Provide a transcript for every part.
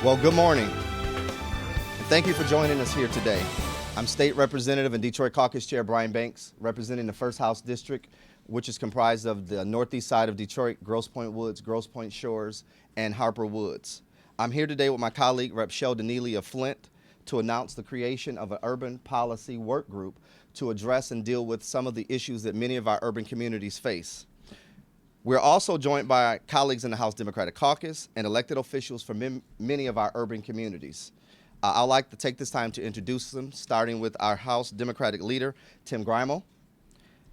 Well, good morning. Thank you for joining us here today. I'm State Representative and Detroit Caucus Chair Brian Banks, representing the 1st House District, which is comprised of the northeast side of Detroit, Grosse Pointe Woods, Grosse Pointe Shores, and Harper Woods. I'm here today with my colleague, Rep. Sheldon Neeley of Flint, to announce the creation of an urban policy work group to address and deal with some of the issues that many of our urban communities face. We're also joined by colleagues in the House Democratic Caucus and elected officials from many of our urban communities. I'd like to take this time to introduce them, starting with our House Democratic leader, Tim Grimo,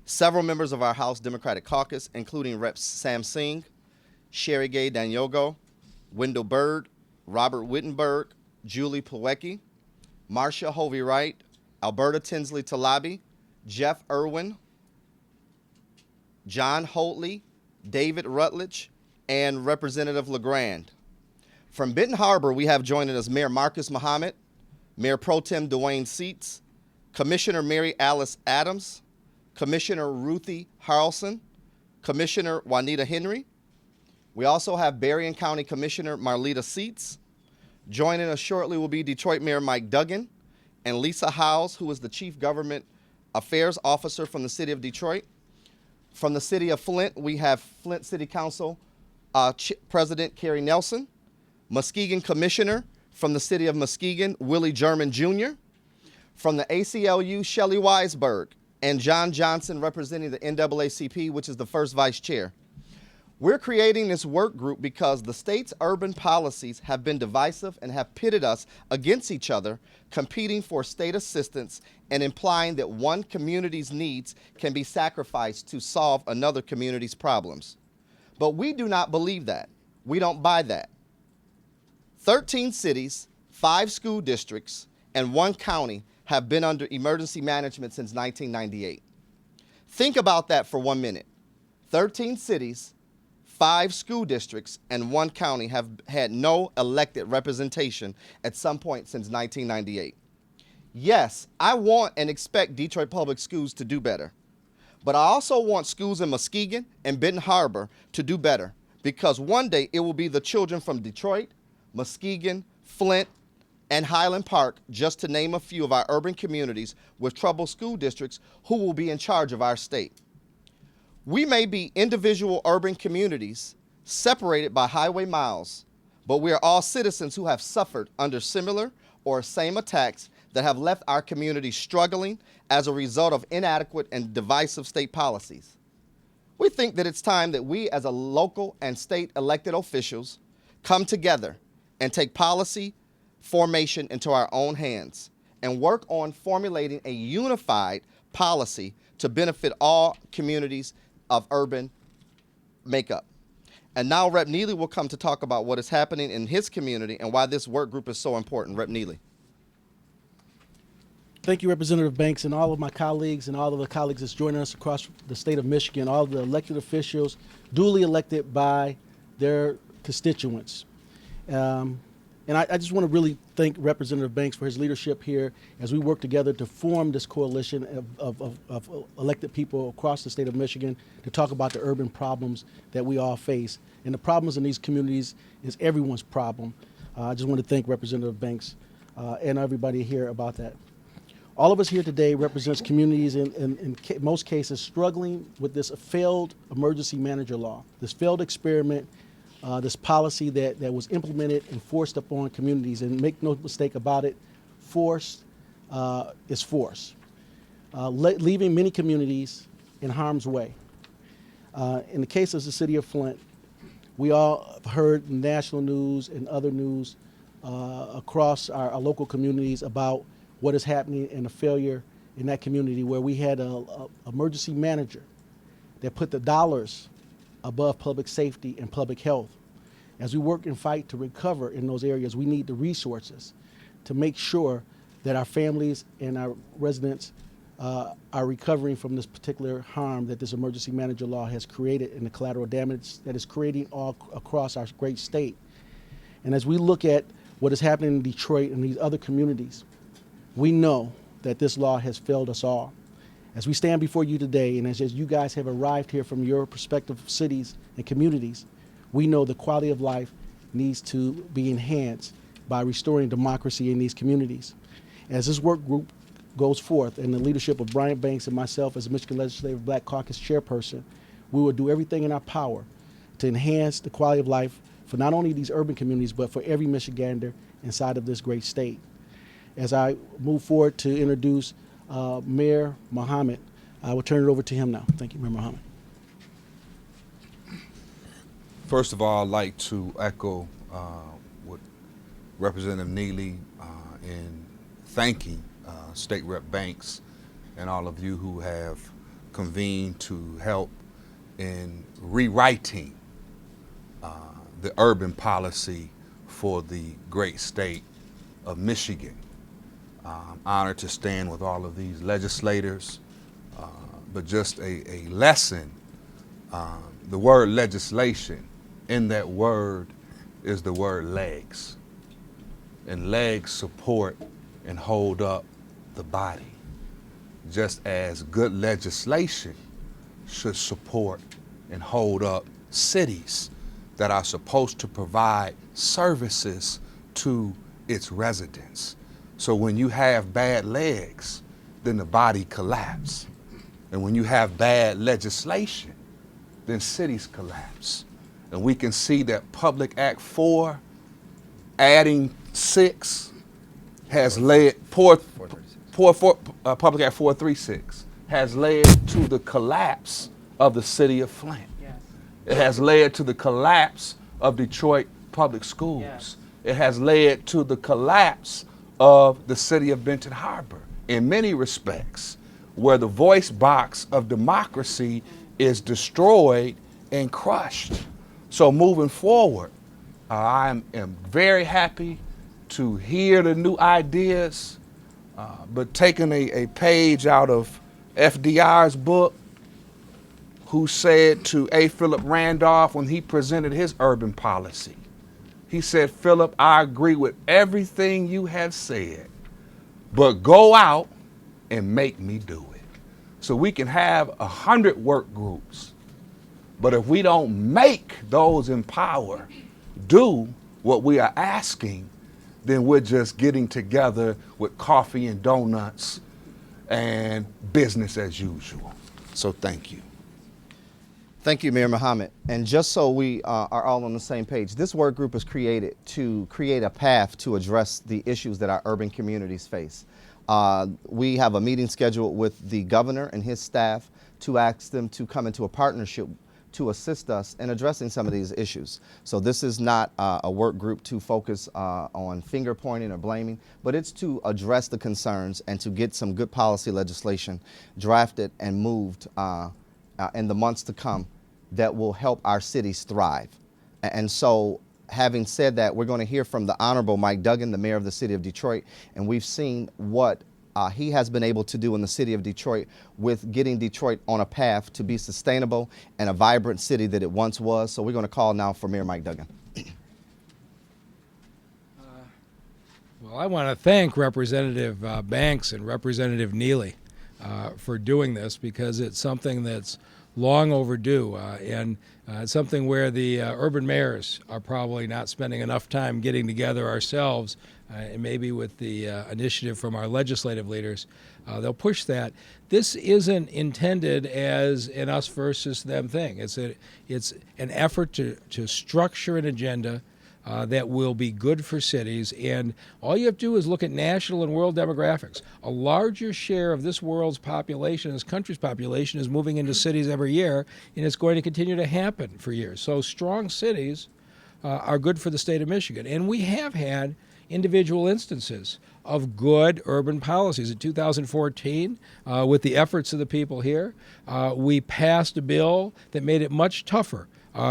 several members of our House Democratic Caucus, including Reps Sam Singh, Sherry Gay Danyogo, Wendell Bird, Robert Wittenberg, Julie Plawecki, Marcia Hovey-Wright, Alberta Tinsley Talabi, Jeff Irwin, John Holtley, David Rutledge, and Representative LeGrand. From Benton Harbor, we have joining us Mayor Marcus Muhammad, Mayor Pro Tem Dwayne Seats, Commissioner Mary Alice Adams, Commissioner Ruthie Harrelson, Commissioner Juanita Henry. We also have Berrien County Commissioner Marlita Seats. Joining us shortly will be Detroit Mayor Mike Duggan and Lisa Howes, who is the Chief Government Affairs Officer from the City of Detroit. From the City of Flint, we have Flint City Council President Kerry Nelson, Muskegon Commissioner from the City of Muskegon, Willie German Jr., from the ACLU, Shelley Weisberg, and John Johnson representing the NAACP, which is the first vice chair. We're creating this work group because the state's urban policies have been divisive and have pitted us against each other, competing for state assistance and implying that one community's needs can be sacrificed to solve another community's problems. But we do not believe that. We don't buy that. 13 cities, 5 school districts, and 1 county have been under emergency management since 1998. Think about that for 1 minute. 13 cities, 5 school districts, and 1 county have had no elected representation at some point since 1998. Yes, I want and expect Detroit Public Schools to do better, but I also want schools in Muskegon and Benton Harbor to do better, because one day it will be the children from Detroit, Muskegon, Flint, and Highland Park, just to name a few of our urban communities with troubled school districts, who will be in charge of our state. We may be individual urban communities separated by highway miles, but we are all citizens who have suffered under similar or same attacks that have left our communities struggling as a result of inadequate and divisive state policies. We think that it's time that we as a local and state elected officials come together and take policy formation into our own hands and work on formulating a unified policy to benefit all communities of urban makeup. And now Rep. Neeley will come to talk about what is happening in his community and why this work group is so important. Rep. Neeley. Thank you, Representative Banks, and all of my colleagues and all of the colleagues that's joining us across the state of Michigan, all of the elected officials duly elected by their constituents. And I just want to really thank Representative Banks for his leadership here as we work together to form this coalition of elected people across the state of Michigan to talk about the urban problems that we all face. And the problems in these communities is everyone's problem. I just want to thank Representative Banks and everybody here about that. All of us here today represents communities in most cases struggling with this failed emergency manager law, this failed experiment, this policy that was implemented and forced upon communities. And make no mistake about it, force is force, leaving many communities in harm's way. In the case of the city of Flint, we all have heard national news and other news across our local communities about what is happening and the failure in that community, where we had a emergency manager that put the dollars above public safety and public health. As we work and fight to recover in those areas, we need the resources to make sure that our families and our residents are recovering from this particular harm that this emergency manager law has created and the collateral damage that is creating all across our great state. And as we look at what is happening in Detroit and these other communities, we know that this law has failed us all. As we stand before you today, and as you guys have arrived here from your respective cities and communities, we know the quality of life needs to be enhanced by restoring democracy in these communities. As this work group goes forth, and the leadership of Brian Banks and myself as the Michigan Legislative Black Caucus chairperson, we will do everything in our power to enhance the quality of life for not only these urban communities, but for every Michigander inside of this great state. As I move forward to introduce Mayor Muhammad, I will turn it over to him now. Thank you, Mayor Muhammad. First of all, I'd like to echo what Representative Neeley in thanking State Rep Banks and all of you who have convened to help in rewriting the urban policy for the great state of Michigan. I'm honored to stand with all of these legislators, but just a lesson. The word legislation, in that word is the word legs. And legs support and hold up the body, just as good legislation should support and hold up cities that are supposed to provide services to its residents. So when you have bad legs, then the body collapses. And when you have bad legislation, then cities collapse. And we can see that Public Act 4, adding 6, has led, Public Act 436, has led to the collapse of the city of Flint. Yes. It has led to the collapse of Detroit public schools. Yes. It has led to the collapse of the city of Benton Harbor in many respects, where the voice box of democracy is destroyed and crushed. So moving forward, I am very happy to hear the new ideas, but taking a page out of FDR's book, who said to A. Philip Randolph when he presented his urban policy, he said, "Philip, I agree with everything you have said, but go out and make me do it." So we can have 100 work groups, but if we don't make those in power do what we are asking, then we're just getting together with coffee and donuts and business as usual. So thank you. Thank you, Mayor Muhammad. And just so we are all on the same page, this work group is created to create a path to address the issues that our urban communities face. We have a meeting scheduled with the governor and his staff to ask them to come into a partnership to assist us in addressing some of these issues. So this is not a work group to focus on finger pointing or blaming, but it's to address the concerns and to get some good policy legislation drafted and moved in the months to come that will help our cities thrive. And so, having said that, we're going to hear from the Honorable Mike Duggan, the mayor of the city of Detroit, and we've seen what he has been able to do in the city of Detroit with getting Detroit on a path to be sustainable and a vibrant city that it once was. So we're going to call now for Mayor Mike Duggan. Well, I want to thank Representative Banks and Representative Neeley for doing this, because it's something that's long overdue, and it's something where the urban mayors are probably not spending enough time getting together ourselves, and maybe with the initiative from our legislative leaders, they'll push that. This isn't intended as an us versus them thing. It's an effort to structure an agenda that will be good for cities. And all you have to do is look at national and world demographics. A larger share of this world's population, this country's population, is moving into cities every year, and it's going to continue to happen for years. So strong cities are good for the state of Michigan. And we have had individual instances of good urban policies. In 2014, with the efforts of the people here, we passed a bill that made it much tougher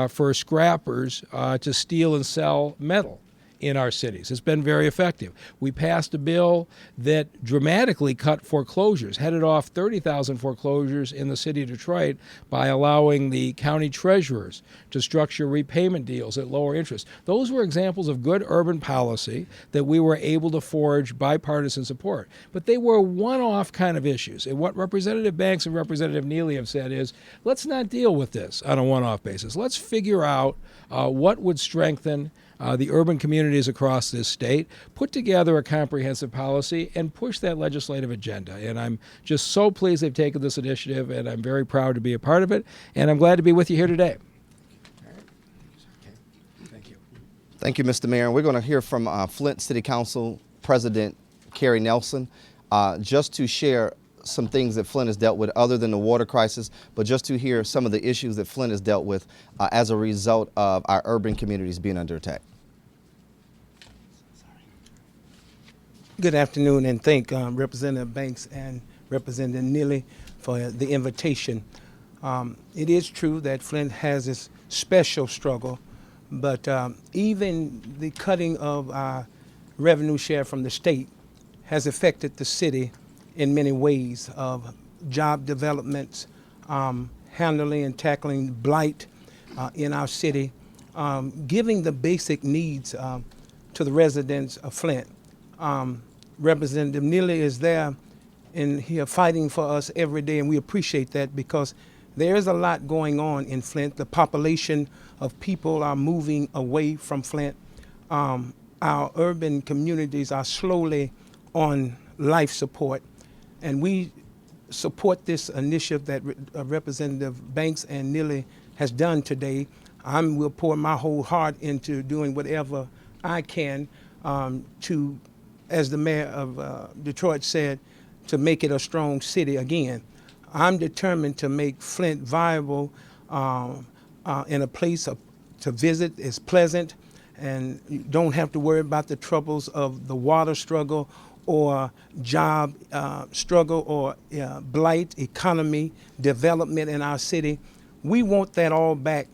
for scrappers to steal and sell metal in our cities. It's been very effective. We passed a bill that dramatically cut foreclosures, headed off 30,000 foreclosures in the city of Detroit by allowing the county treasurers to structure repayment deals at lower interest. Those were examples of good urban policy that we were able to forge bipartisan support. But they were one-off kind of issues. And what Representative Banks and Representative Neeley have said is, let's not deal with this on a one-off basis. Let's figure out what would strengthen the urban communities across this state, put together a comprehensive policy, and push that legislative agenda. And I'm just so pleased they've taken this initiative, and I'm very proud to be a part of it, and I'm glad to be with you here today. Thank you. Thank you, Mr. Mayor. And we're going to hear from Flint City Council President Carrie Nelson, just to share some things that Flint has dealt with other than the water crisis, but just to hear some of the issues that Flint has dealt with as a result of our urban communities being under attack. Good afternoon, and thank Representative Banks and Representative Neeley for the invitation. It is true that Flint has this special struggle, but even the cutting of our revenue share from the state has affected the city in many ways of job development, handling and tackling blight in our city, giving the basic needs to the residents of Flint. Representative Neeley is there and here fighting for us every day, and we appreciate that because there is a lot going on in Flint. The population of people are moving away from Flint. Our urban communities are slowly on life support, and we support this initiative that Representative Banks and Neeley has done today. I will pour my whole heart into doing whatever I can to, as the mayor of Detroit said, to make it a strong city again. I'm determined to make Flint viable in a place to visit. It's pleasant, and you don't have to worry about the troubles of the water struggle or job struggle or blight, economy, development in our city. We want that all back.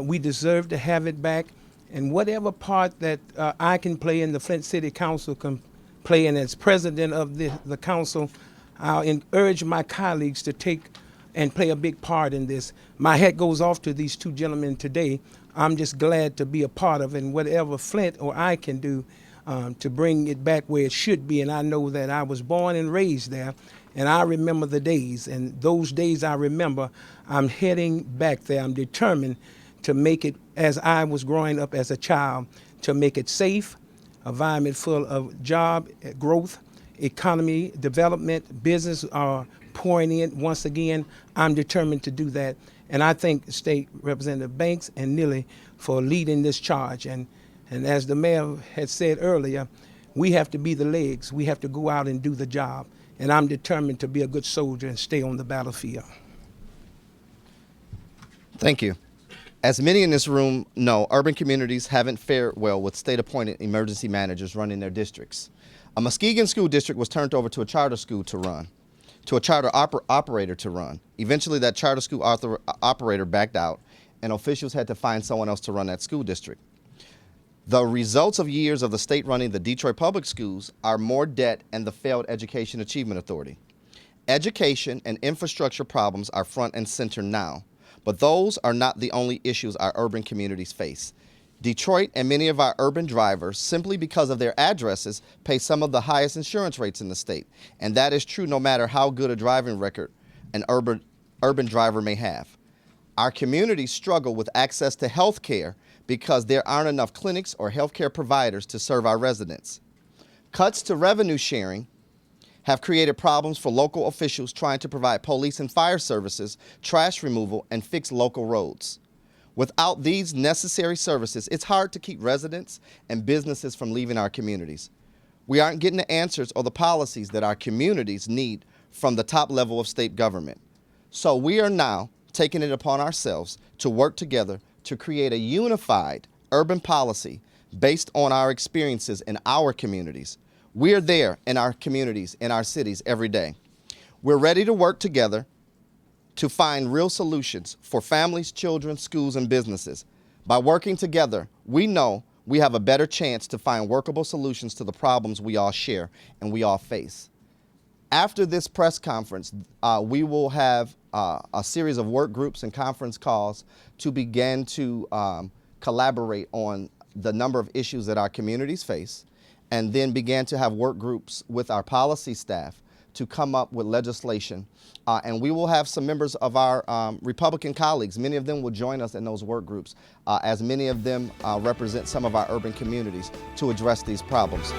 We deserve to have it back. And whatever part that I can play in the Flint City Council can play in as president of the council, I'll urge my colleagues to take and play a big part in this. My hat goes off to these two gentlemen today. I'm just glad to be a part of it, and whatever Flint or I can do to bring it back where it should be. And I know that I was born and raised there, and I remember the days, and those days I remember. I'm heading back there. I'm determined to make it, as I was growing up as a child, to make it safe, a environment full of job growth, economy development, business are pouring in. Once again, I'm determined to do that. And I thank State Representative Banks and Neeley for leading this charge. And as the mayor had said earlier, we have to be the legs. We have to go out and do the job. And I'm determined to be a good soldier and stay on the battlefield. Thank you. As many in this room know, urban communities haven't fared well with state-appointed emergency managers running their districts. A Muskegon school district was turned over to a charter school to run, to a charter operator to run. Eventually, that charter school operator backed out, and officials had to find someone else to run that school district. The results of years of the state running the Detroit public schools are more debt and the failed Education Achievement Authority. Education and infrastructure problems are front and center now, but those are not the only issues our urban communities face. Detroit and many of our urban drivers, simply because of their addresses, pay some of the highest insurance rates in the state. And that is true no matter how good a driving record an urban driver may have. Our communities struggle with access to health care because there aren't enough clinics or healthcare providers to serve our residents. Cuts to revenue sharing have created problems for local officials trying to provide police and fire services, trash removal, and fix local roads. Without these necessary services, it's hard to keep residents and businesses from leaving our communities. We aren't getting the answers or the policies that our communities need from the top level of state government. So we are now taking it upon ourselves to work together to create a unified urban policy based on our experiences in our communities. We're there in our communities, in our cities every day. We're ready to work together to find real solutions for families, children, schools, and businesses. By working together, we know we have a better chance to find workable solutions to the problems we all share and we all face. After this press conference, we will have a series of work groups and conference calls to begin to collaborate on the number of issues that our communities face, and then began to have work groups with our policy staff to come up with legislation. And we will have some members of our Republican colleagues. Many of them will join us in those work groups, as many of them represent some of our urban communities to address these problems.